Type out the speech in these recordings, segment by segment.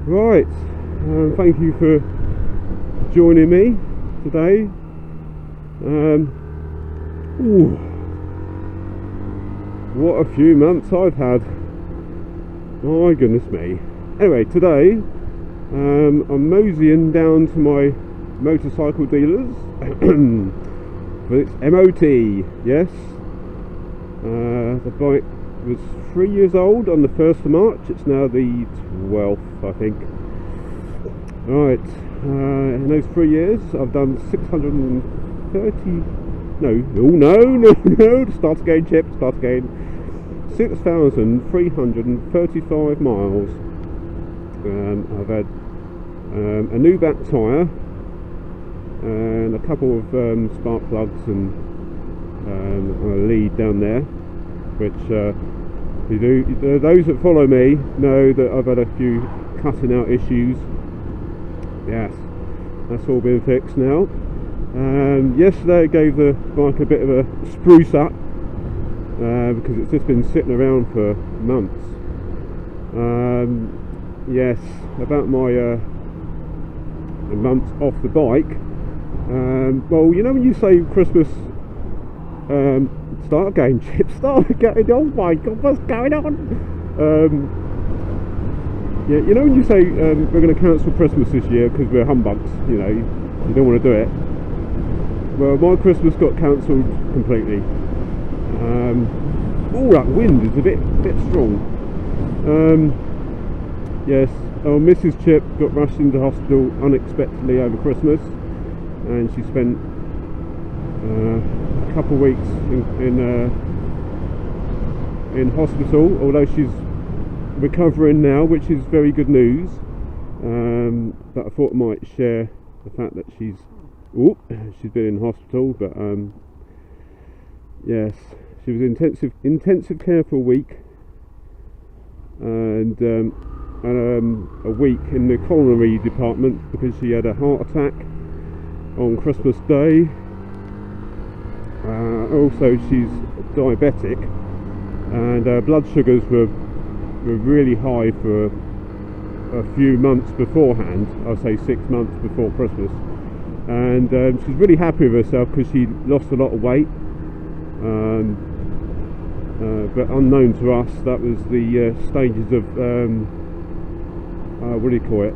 Right, thank you for joining me today. Ooh, what a few months I've had. My goodness me. Anyway, today I'm moseying down to my motorcycle dealers for its MOT. Yes, the bike was 3 years old on the 1st of March. It's now the 12th, I think. Right, in those 3 years I've done 630, start again, Chip, start again, 6,335 miles. I've had a new back tyre and a couple of spark plugs and a lead down there, which those that follow me know that I've had a few cutting out issues. Yes, that's all been fixed now. Yesterday I gave the bike a bit of a spruce up because it's just been sitting around for months. Yes, about my months off the bike. Well, you know when you say Christmas, start again, Chip, start again, oh my god, what's going on? Yeah, you know when you say we're going to cancel Christmas this year because we're humbugs, you know, you don't want to do it. Well, my Christmas got cancelled completely. Oh, that wind is a bit strong. Yes, Mrs. Chip got rushed into hospital unexpectedly over Christmas, and she spent a couple of weeks in hospital, although she's recovering now, which is very good news. But I thought I might share the fact that she's been in hospital, but yes, she was intensive care for a week, and a week in the coronary department because she had a heart attack on Christmas Day. Also, she's diabetic, and her blood sugars were really high for a few months beforehand. I'll say 6 months before Christmas, and she's really happy with herself because she lost a lot of weight, but unknown to us, that was the stages of what do you call it?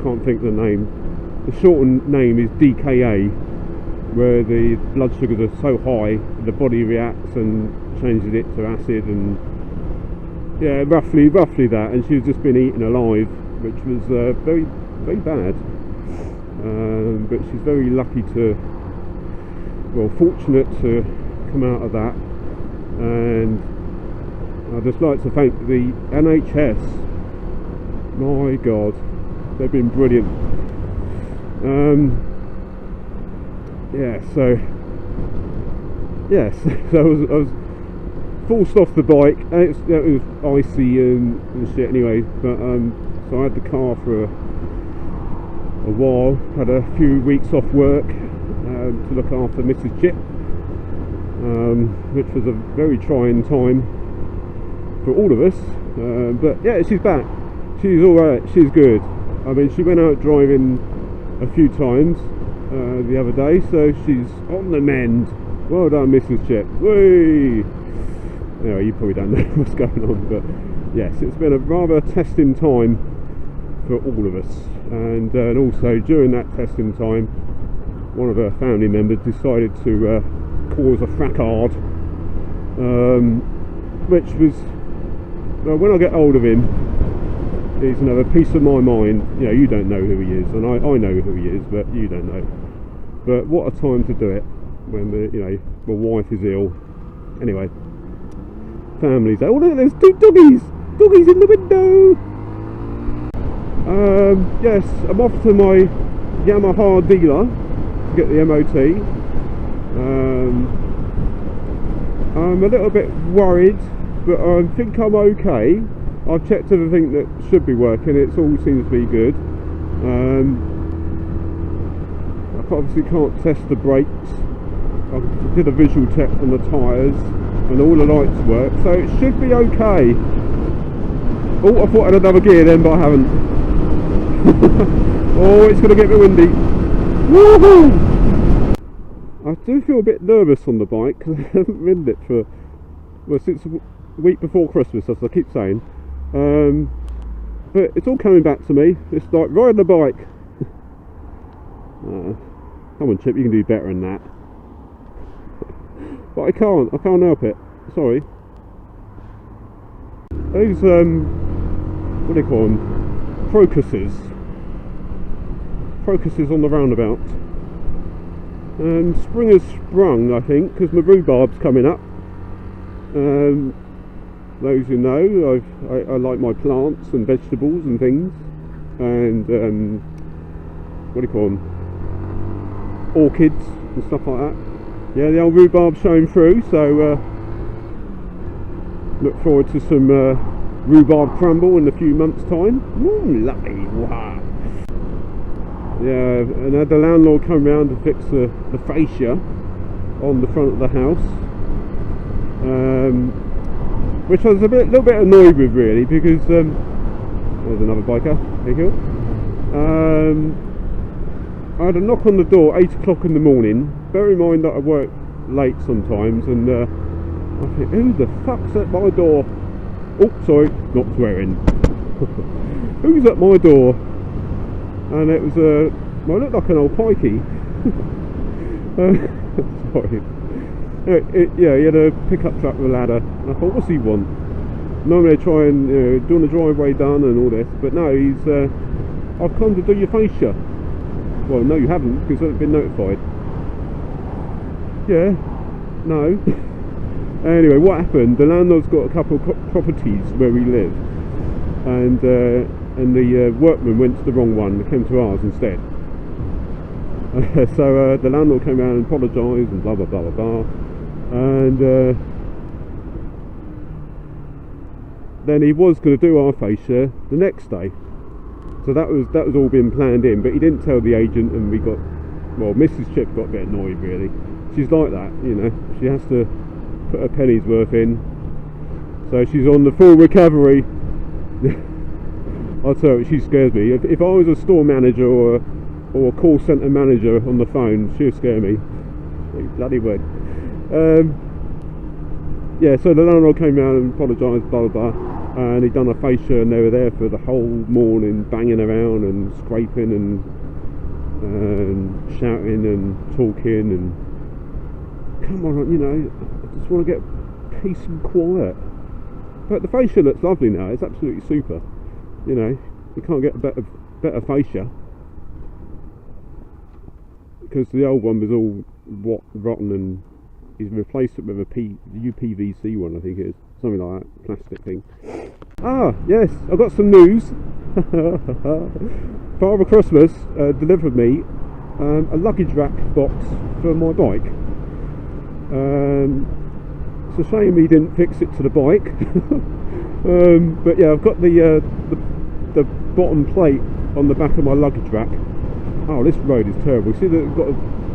Can't think of the name. The shortened name is DKA, where the blood sugars are so high the body reacts and changes it to acid, and yeah, roughly that. And she's just been eaten alive, which was very bad. But she's very lucky fortunate to come out of that. And I'd just like to thank the NHS. My God, they've been brilliant. Yeah, so yes, so I was forced off the bike. It was icy and shit anyway, but so I had the car for a while, had a few weeks off work to look after Mrs. Chip, which was a very trying time for all of us, but yeah, she's back, she's alright, she's good. I mean, she went out driving a few times the other day, so she's on the mend. Well done, Mrs. Chip. Whee! Anyway, you probably don't know what's going on, but yes, it's been a rather testing time for all of us, and also during that testing time, one of her family members decided to cause a fracas, which was, well, when I get hold of him, he's another piece of my mind. You know, you don't know who he is, and I know who he is, but you don't know. But what a time to do it when my wife is ill. Anyway, families. Oh look, there's two doggies in the window. Yes, I'm off to my Yamaha dealer to get the MOT. I'm a little bit worried, but I think I'm okay. I've checked everything that should be working. It all seems to be good. I obviously can't test the brakes. I did a visual check on the tyres, and all the lights work, so it should be okay. Oh, I thought I had another gear then, but I haven't. Oh, it's going to get a bit windy. Woohoo! I do feel a bit nervous on the bike because I haven't ridden it for, well, since the week before Christmas, as I keep saying. But it's all coming back to me. It's like riding a bike. Come on, Chip, you can do better than that. But I can't help it. Sorry. These, what do they call them? Crocuses. Crocuses on the roundabout. And spring has sprung, I think, because my rhubarb's coming up. Those who know, I like my plants and vegetables and things. And, what do you call them? Orchids and stuff like that. Yeah, the old rhubarb's showing through, so look forward to some rhubarb crumble in a few months' time. Ooh, lovely! Wow. Yeah, and I had the landlord come round to fix the fascia on the front of the house, which I was a little bit annoyed with, really, because there's another biker. Thank you. I had a knock on the door 8 o'clock in the morning. Bear in mind that I work late sometimes, and I think, who the fuck's at my door? Oh, sorry, not swearing. Who's at my door? And it was well, it looked like an old pikey. Sorry. Yeah, he had a pickup truck with a ladder, and I thought, what's he want? Normally they try and doing the driveway done and all this, but no, he's I've come to do your fascia. Well, no, you haven't, because I've been notified. Yeah, no. Anyway, what happened? The landlord's got a couple of properties where we live, and the workman went to the wrong one. They came to ours instead. So the landlord came around and apologised and blah blah blah blah blah, and then he was going to do our fascia the next day. So that was all been planned in, but he didn't tell the agent, and we got, well, Mrs. Chip got a bit annoyed, really. She's like that, you know. She has to put her penny's worth in, so she's on the full recovery. I'll tell you, she scares me. If I was a store manager or a call centre manager on the phone, she'd scare me. Bloody word. Yeah, so the landlord came round and apologised, blah blah blah, and he'd done a fascia, and they were there for the whole morning, banging around and scraping and shouting and talking, and come on, you know, I just want to get peace and quiet. But the fascia looks lovely now. It's absolutely super. You know, you can't get a better fascia, because the old one was all rotten, and he's replaced it with a UPVC one, I think it is, something like that, plastic thing. Ah, yes, I've got some news. Father Christmas delivered me a luggage rack box for my bike. It's a shame he didn't fix it to the bike. But yeah, I've got the bottom plate on the back of my luggage rack. Oh, this road is terrible. See, they've got a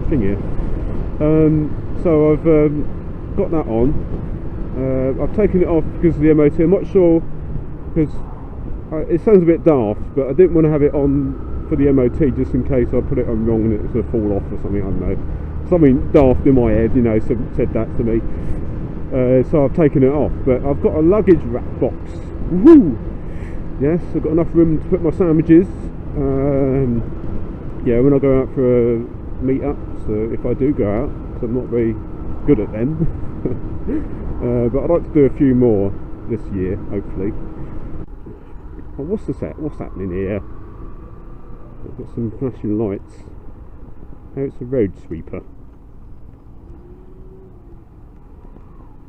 thing here. So I've got that on. I've taken it off because of the MOT. I'm not sure, because it sounds a bit daft, but I didn't want to have it on for the MOT just in case I put it on wrong and it's going to fall off or something. I don't know. Something daft in my head, you know, said that to me. So I've taken it off, but I've got a luggage rack box. Woo! Yes, I've got enough room to put my sandwiches. Yeah, when I go out for a meet-up, so if I do go out, because I'm not very good at them. But I'd like to do a few more this year, hopefully. Oh, what's happening here? I've got some flashing lights. Oh, it's a road sweeper.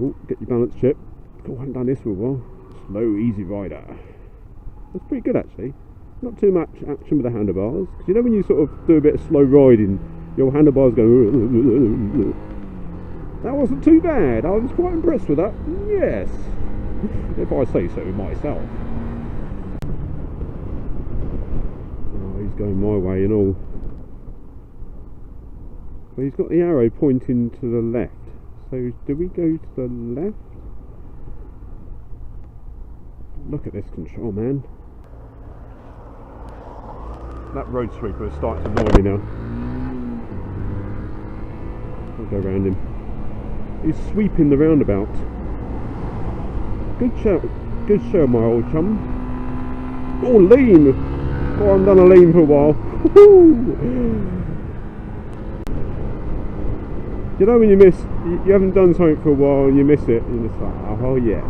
Oh, get your balance, Chip. Oh, I haven't done this for a while. Slow, easy rider. That's pretty good, actually. Not too much action with the handlebars. Because you know when you sort of do a bit of slow riding, your handlebars go... That wasn't too bad. I was quite impressed with that. Yes. If I say so myself. Oh, he's going my way and all. But he's got the arrow pointing to the left. So do we go to the left? Look at this control, man. That road sweeper is starting to annoy me now. I'll go around him. He's sweeping the roundabout. Good show, my old chum. Oh, lean! Oh, I haven't done a lean for a while. You know when you miss, you haven't done something for a while and you miss it, and it's like, oh yes,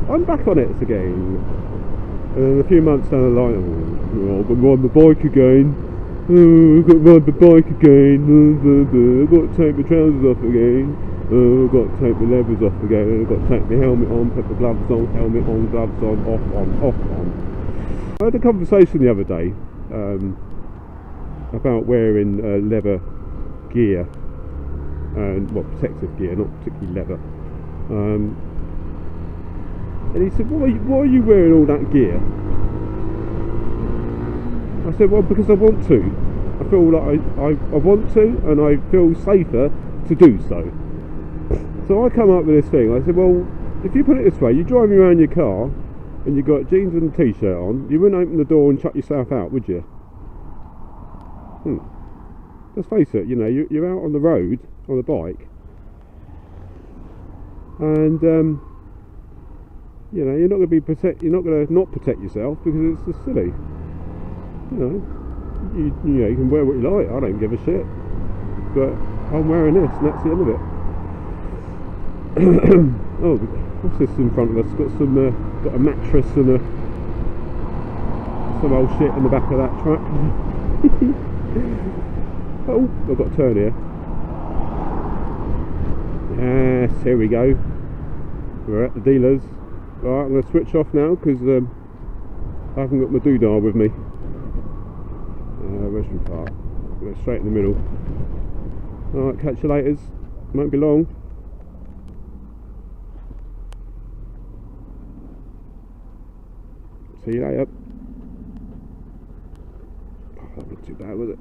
I'm back on it again. And then a few months down the line, oh, I've got to ride my bike again. Oh, I've got to ride my bike again. I've got to take my trousers off again. Oh, I've got to take my leathers off again. I've got to take my helmet on, put my gloves on, helmet on, gloves on, off on, off on. I had a conversation the other day about wearing leather gear. And protective gear, not particularly leather. And he said, why are you wearing all that gear? I said, well, because I want to. I feel like I want to, and I feel safer to do so. So I come up with this thing. I said, well, if you put it this way, you're driving around your car and you've got jeans and a t-shirt on, you wouldn't open the door and shut yourself out, would you? Let's face it, you know, you're out on the road on a bike, and you know, you're not going to you're not going to not protect yourself because it's just silly. You know, you know, you can wear what you like. I don't give a shit, but I'm wearing this, and that's the end of it. Oh, what's this in front of us? Got some, got a mattress and some old shit in the back of that truck. Oh, I've got to turn here. Yes, here we go. We're at the dealers. Right, I'm going to switch off now because I haven't got my doodah with me. Where's my park? Go straight in the middle. Alright, catch you later. Won't be long. See you later. Oh, that wasn't too bad, was it?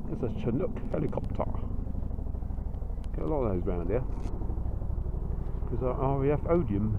There's a Chinook helicopter. Get a lot of those around here because our RAF Odium